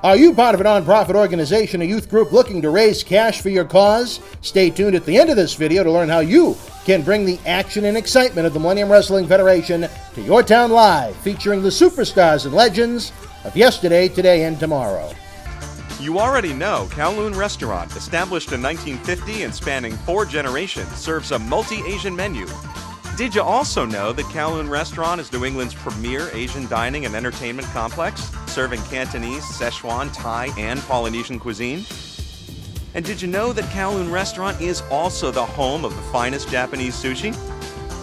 Are you part of a non-profit organization or youth group looking to raise cash for your cause? Stay tuned at the end of this video to learn how you can bring the action and excitement of the Millennium Wrestling Federation to your town live, featuring the superstars and legends of yesterday, today, and tomorrow. You already know Kowloon Restaurant, established in 1950 and spanning 4 generations, serves a multi-Asian menu. Did you also know that Kowloon Restaurant is New England's premier Asian dining and entertainment complex, serving Cantonese, Szechuan, Thai, and Polynesian cuisine? And did you know that Kowloon Restaurant is also the home of the finest Japanese sushi?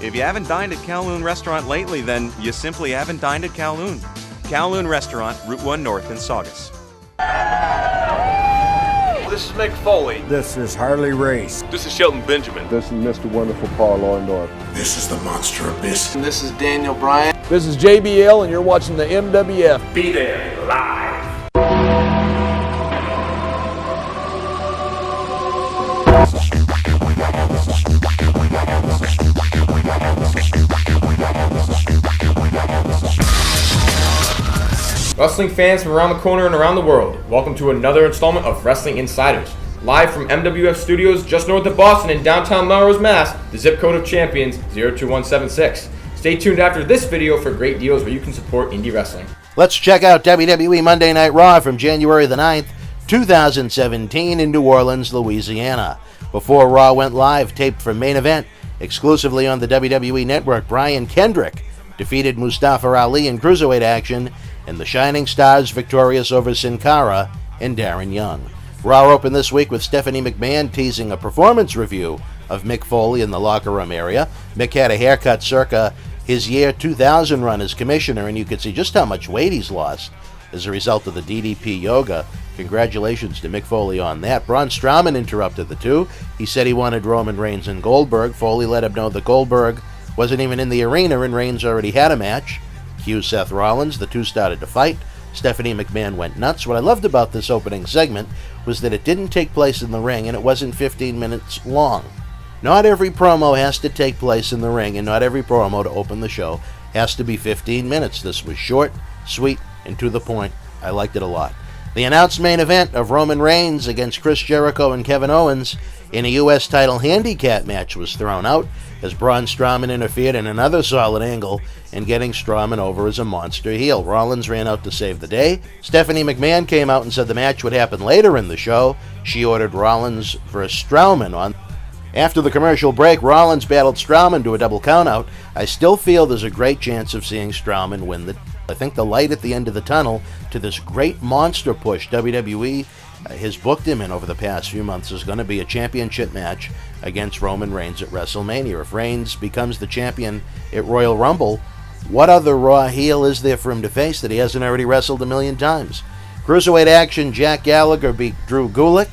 If you haven't dined at Kowloon Restaurant lately, then you simply haven't dined at Kowloon. Kowloon Restaurant, Route 1 North in Saugus. This is Mick Foley. This is Harley Race. This is Shelton Benjamin. This is Mr. Wonderful Paul Orndorff. This is the Monster Abyss. And this is Daniel Bryan. This is JBL, and you're watching the MWF. Be there, live. Wrestling fans from around the corner and around the world, welcome to another installment of Wrestling Insiders. Live from MWF Studios just north of Boston in downtown Melrose, Mass., the zip code of champions, 02176. Stay tuned after this video for great deals where you can support indie wrestling. Let's check out WWE Monday Night Raw from January the 9th, 2017 in New Orleans, Louisiana. Before Raw went live, taped for Main Event, exclusively on the WWE Network, Brian Kendrick defeated Mustafa Ali in Cruiserweight action, and the Shining Stars victorious over Sin Cara and Darren Young. Raw opened this week with Stephanie McMahon teasing a performance review of Mick Foley in the locker room area. Mick had a haircut circa his year 2000 run as commissioner, and you could see just how much weight he's lost as a result of the DDP yoga. Congratulations to Mick Foley on that. Braun Strowman interrupted the two. He said he wanted Roman Reigns and Goldberg. Foley let him know that Goldberg wasn't even in the arena and Reigns already had a match. Cue Seth Rollins. The two started to fight. Stephanie McMahon went nuts. What I loved about this opening segment was that it didn't take place in the ring and it wasn't 15 minutes long. Not every promo has to take place in the ring, and not every promo to open the show has to be 15 minutes. This was short, sweet, and to the point. I liked it a lot. The announced main event of Roman Reigns against Chris Jericho and Kevin Owens in a U.S. title handicap match was thrown out as Braun Strowman interfered in another solid angle and getting Strowman over as a monster heel. Rollins ran out to save the day. Stephanie McMahon came out and said the match would happen later in the show. She ordered Rollins versus Strowman on. After the commercial break, Rollins battled Strowman to a double countout. I still feel there's a great chance of seeing Strowman win the. I think the light at the end of the tunnel to this great monster push WWE has booked him in over the past few months is going to be a championship match against Roman Reigns at WrestleMania. If Reigns becomes the champion at Royal Rumble, what other Raw heel is there for him to face that he hasn't already wrestled a million times? Cruiserweight action, Jack Gallagher beat Drew Gulak.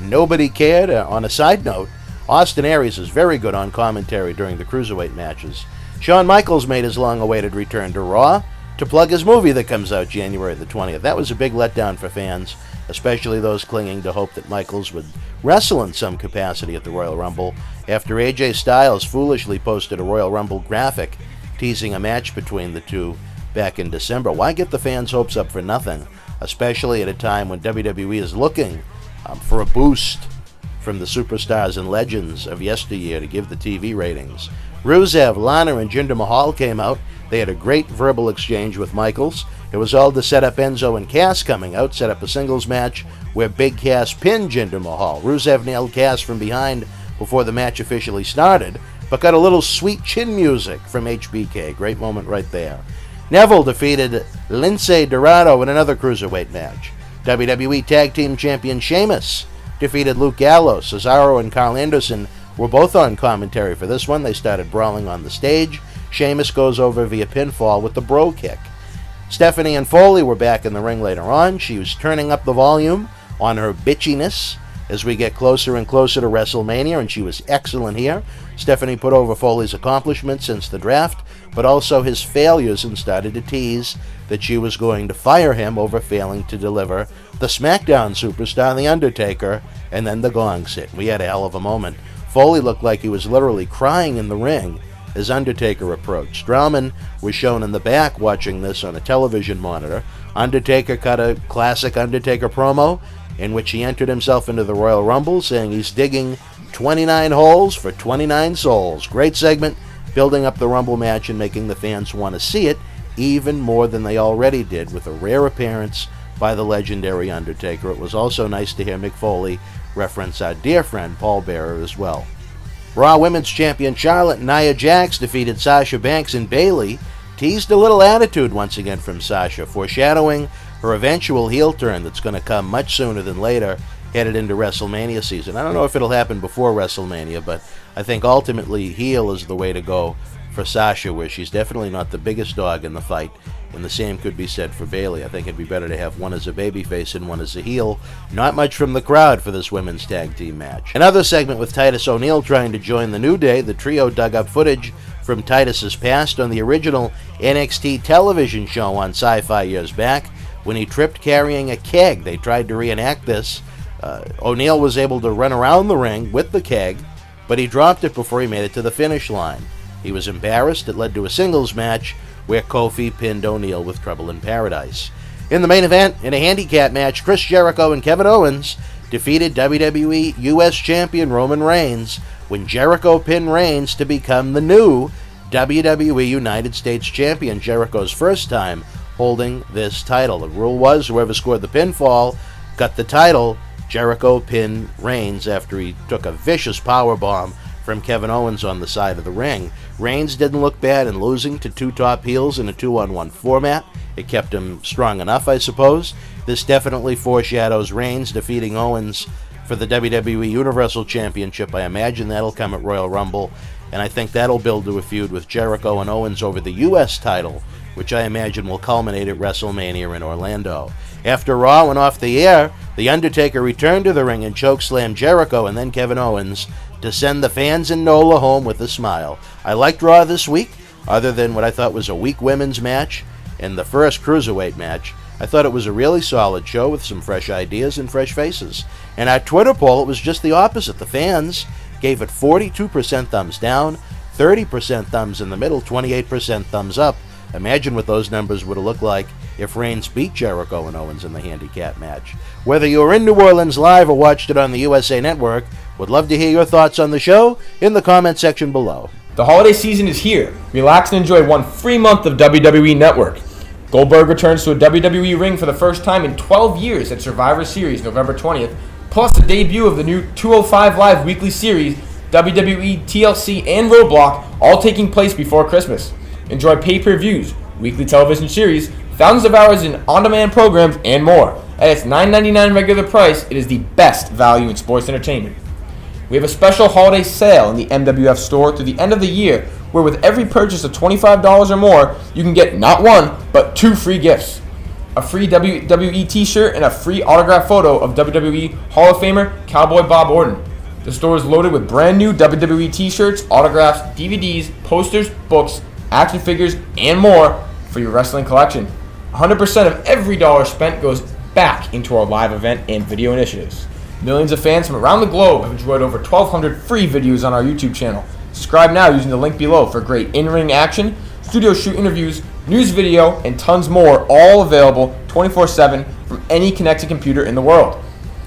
Nobody cared. On a side note, Austin Aries is very good on commentary during the Cruiserweight matches. Shawn Michaels made his long-awaited return to Raw to plug his movie that comes out January the 20th. That was a big letdown for fans, especially those clinging to hope that Michaels would wrestle in some capacity at the Royal Rumble after AJ Styles foolishly posted a Royal Rumble graphic teasing a match between the two back in December. Why get the fans' hopes up for nothing, especially at a time when WWE is looking for a boost from the superstars and legends of yesteryear to give the TV ratings? Rusev, Lana, and Jinder Mahal came out. They had a great verbal exchange with Michaels. It was all to set up Enzo and Cass coming out, set up a singles match where Big Cass pinned Jinder Mahal. Rusev nailed Cass from behind before the match officially started, but got a little sweet chin music from HBK. Great moment right there. Neville defeated Lince Dorado in another Cruiserweight match. WWE Tag Team Champion Sheamus defeated Luke Gallows. Cesaro and Carl Anderson were both on commentary for this one. They started brawling on the stage. Sheamus goes over via pinfall with the bro kick. Stephanie and Foley were back in the ring later on. She was turning up the volume on her bitchiness as we get closer and closer to WrestleMania, and she was excellent here. Stephanie put over Foley's accomplishments since the draft, but also his failures, and started to tease that she was going to fire him over failing to deliver the SmackDown superstar, The Undertaker, and then the gongs hit. We had a hell of a moment. Foley looked like he was literally crying in the ring as Undertaker approached. Strowman was shown in the back watching this on a television monitor. Undertaker cut a classic Undertaker promo in which he entered himself into the Royal Rumble, saying he's digging 29 holes for 29 souls. Great segment, building up the Rumble match and making the fans want to see it even more than they already did, with a rare appearance by the legendary Undertaker. It was also nice to hear Mick Foley reference our dear friend Paul Bearer as well. Raw Women's Champion Charlotte and Nia Jax defeated Sasha Banks and Bayley, teased a little attitude once again from Sasha, foreshadowing her eventual heel turn that's going to come much sooner than later, headed into WrestleMania season. I don't know if it'll happen before WrestleMania, but I think ultimately heel is the way to go for Sasha, where she's definitely not the biggest dog in the fight, and the same could be said for Bayley. I think it'd be better to have one as a babyface and one as a heel. Not much from the crowd for this women's tag team match. Another segment with Titus O'Neil trying to join the New Day. The trio dug up footage from Titus's past on the original NXT television show on Sci-Fi years back when he tripped carrying a keg. They tried to reenact this. O'Neil was able to run around the ring with the keg, but he dropped it before he made it to the finish line. He was embarrassed. It led to a singles match where Kofi pinned O'Neil with Trouble in Paradise. In the main event, in a handicap match, Chris Jericho and Kevin Owens defeated WWE US Champion Roman Reigns when Jericho pinned Reigns to become the new WWE United States Champion, Jericho's first time holding this title. The rule was whoever scored the pinfall got the title. Jericho pinned Reigns after he took a vicious powerbomb from Kevin Owens on the side of the ring. Reigns didn't look bad in losing to two top heels in a 2-on-1 format. It kept him strong enough, I suppose. This definitely foreshadows Reigns defeating Owens for the WWE Universal Championship. I imagine that'll come at Royal Rumble, and I think that'll build to a feud with Jericho and Owens over the U.S. title, which I imagine will culminate at WrestleMania in Orlando. After Raw went off the air, The Undertaker returned to the ring and chokeslammed Jericho and then Kevin Owens to send the fans in NOLA home with a smile. I liked Raw this week, other than what I thought was a weak women's match and the first cruiserweight match. I thought it was a really solid show with some fresh ideas and fresh faces. And our Twitter poll, it was just the opposite. The fans gave it 42% thumbs down, 30% thumbs in the middle, 28% thumbs up. Imagine what those numbers would have looked like if Reigns beat Jericho and Owens in the handicap match. Whether you were in New Orleans live or watched it on the USA Network, would love to hear your thoughts on the show in the comment section below. The holiday season is here. Relax and enjoy one free month of WWE Network. Goldberg returns to a WWE ring for the first time in 12 years at Survivor Series November 20th, plus the debut of the new 205 Live weekly series, WWE, TLC, and Roadblock, all taking place before Christmas. Enjoy pay-per-views, weekly television series, thousands of hours in on-demand programs, and more. At its $9.99 regular price, it is the best value in sports entertainment. We have a special holiday sale in the MWF store through the end of the year, where with every purchase of $25 or more, you can get not one, but 2 free gifts. A free WWE t-shirt and a free autographed photo of WWE Hall of Famer Cowboy Bob Orton. The store is loaded with brand new WWE t-shirts, autographs, DVDs, posters, books, action figures, and more for your wrestling collection. 100% of every dollar spent goes back into our live event and video initiatives. Millions of fans from around the globe have enjoyed over 1,200 free videos on our YouTube channel. Subscribe now using the link below for great in-ring action, studio shoot interviews, news video, and tons more, all available 24/7 from any connected computer in the world.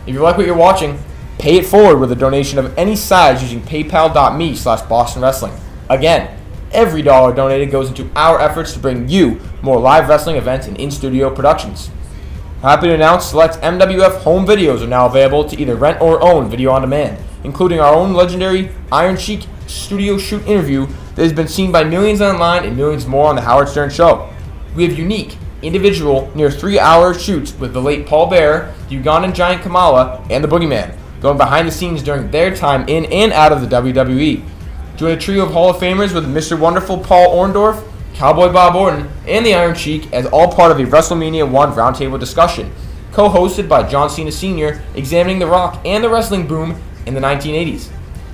If you like what you're watching, pay it forward with a donation of any size using paypal.me/Boston Wrestling. Again, every dollar donated goes into our efforts to bring you more live wrestling events and in-studio productions. Happy to announce select MWF home videos are now available to either rent or own video on demand, including our own legendary Iron Sheik studio shoot interview that has been seen by millions online and millions more on The Howard Stern Show. We have unique, individual, near 3-hour shoots with the late Paul Bearer, the Ugandan Giant Kamala, and the Boogeyman, going behind the scenes during their time in and out of the WWE. Join a trio of Hall of Famers with Mr. Wonderful Paul Orndorff, Cowboy Bob Orton, and the Iron Sheik as all part of a WrestleMania 1 roundtable discussion, co-hosted by John Cena Sr., examining The Rock and the wrestling boom in the 1980s.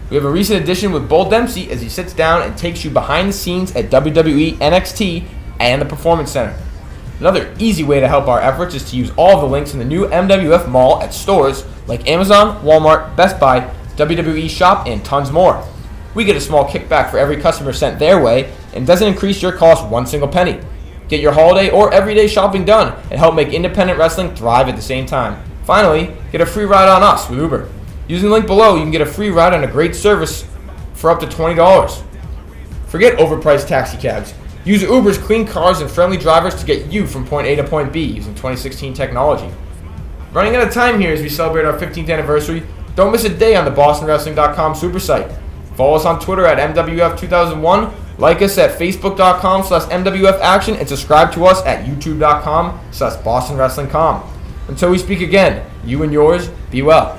We have a recent addition with Bull Dempsey as he sits down and takes you behind the scenes at WWE NXT and the Performance Center. Another easy way to help our efforts is to use all of the links in the new MWF Mall at stores like Amazon, Walmart, Best Buy, WWE Shop, and tons more. We get a small kickback for every customer sent their way and doesn't increase your cost one single penny. Get your holiday or everyday shopping done and help make independent wrestling thrive at the same time. Finally, get a free ride on us with Uber. Using the link below, you can get a free ride on a great service for up to $20. Forget overpriced taxi cabs. Use Uber's clean cars and friendly drivers to get you from point A to point B using 2016 technology. Running out of time here as we celebrate our 15th anniversary. Don't miss a day on the BostonWrestling.com super site. Follow us on Twitter at MWF2001, like us at Facebook.com/MWFAction, and subscribe to us at YouTube.com/BostonWrestling.com. Until we speak again, you and yours, be well.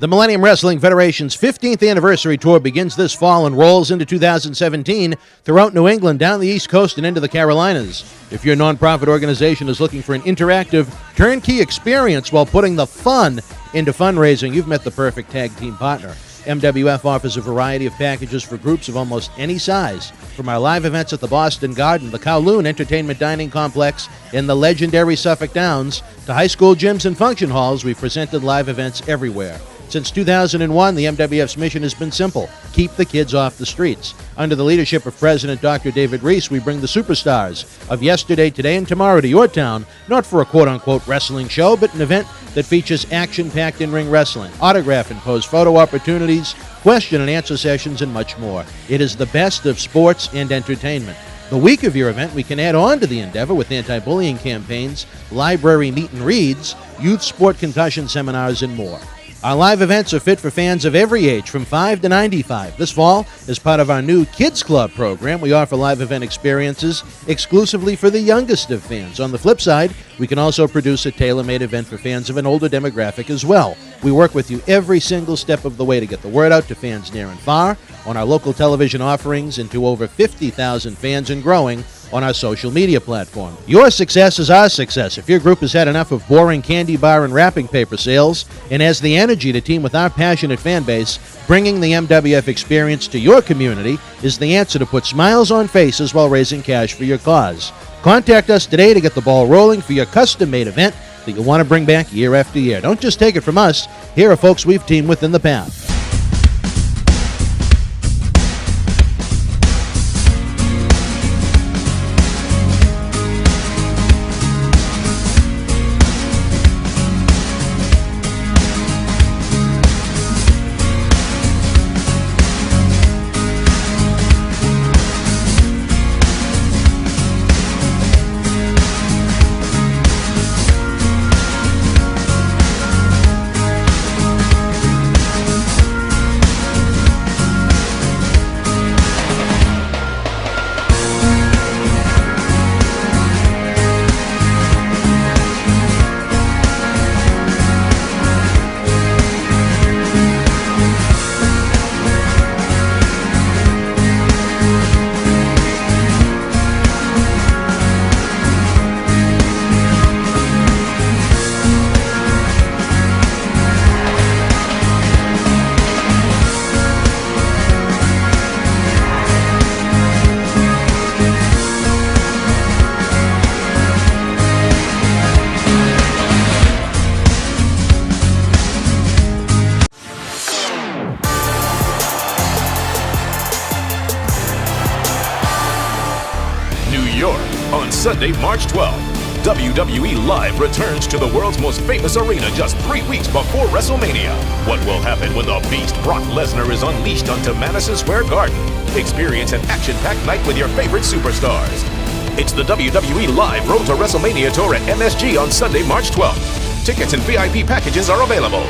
The Millennium Wrestling Federation's 15th anniversary tour begins this fall and rolls into 2017 throughout New England, down the East Coast, and into the Carolinas. If your nonprofit organization is looking for an interactive, turnkey experience while putting the fun into fundraising, you've met the perfect tag team partner. MWF offers a variety of packages for groups of almost any size. From our live events at the Boston Garden, the Kowloon Entertainment Dining Complex, and the legendary Suffolk Downs, to high school gyms and function halls, we've presented live events everywhere. Since 2001, the MWF's mission has been simple: keep the kids off the streets. Under the leadership of President Dr. David Reese, we bring the superstars of yesterday, today, and tomorrow to your town, not for a quote-unquote wrestling show, but an event that features action-packed in-ring wrestling, autograph and pose photo opportunities, question and answer sessions, and much more. It is the best of sports and entertainment. The week of your event, we can add on to the endeavor with anti-bullying campaigns, library meet and reads, youth sport concussion seminars, and more. Our live events are fit for fans of every age, from 5 to 95. This fall, as part of our new Kids Club program, we offer live event experiences exclusively for the youngest of fans. On the flip side, we can also produce a tailor-made event for fans of an older demographic as well. We work with you every single step of the way to get the word out to fans near and far, on our local television offerings, and to over 50,000 fans and growing on our social media platform. Your success is our success. If your group has had enough of boring candy bar and wrapping paper sales and has the energy to team with our passionate fan base, bringing the MWF experience to your community is the answer to put smiles on faces while raising cash for your cause. Contact us today to get the ball rolling for your custom-made event that you'll want to bring back year after year. Don't just take it from us. Here are folks we've teamed with in the past. On Sunday, March 12th, WWE Live returns to the world's most famous arena just 3 weeks before WrestleMania. What will happen when the Beast Brock Lesnar is unleashed onto Madison Square Garden? Experience an action-packed night with your favorite superstars. It's the WWE Live Road to WrestleMania Tour at MSG on Sunday, March 12th. Tickets and VIP packages are available.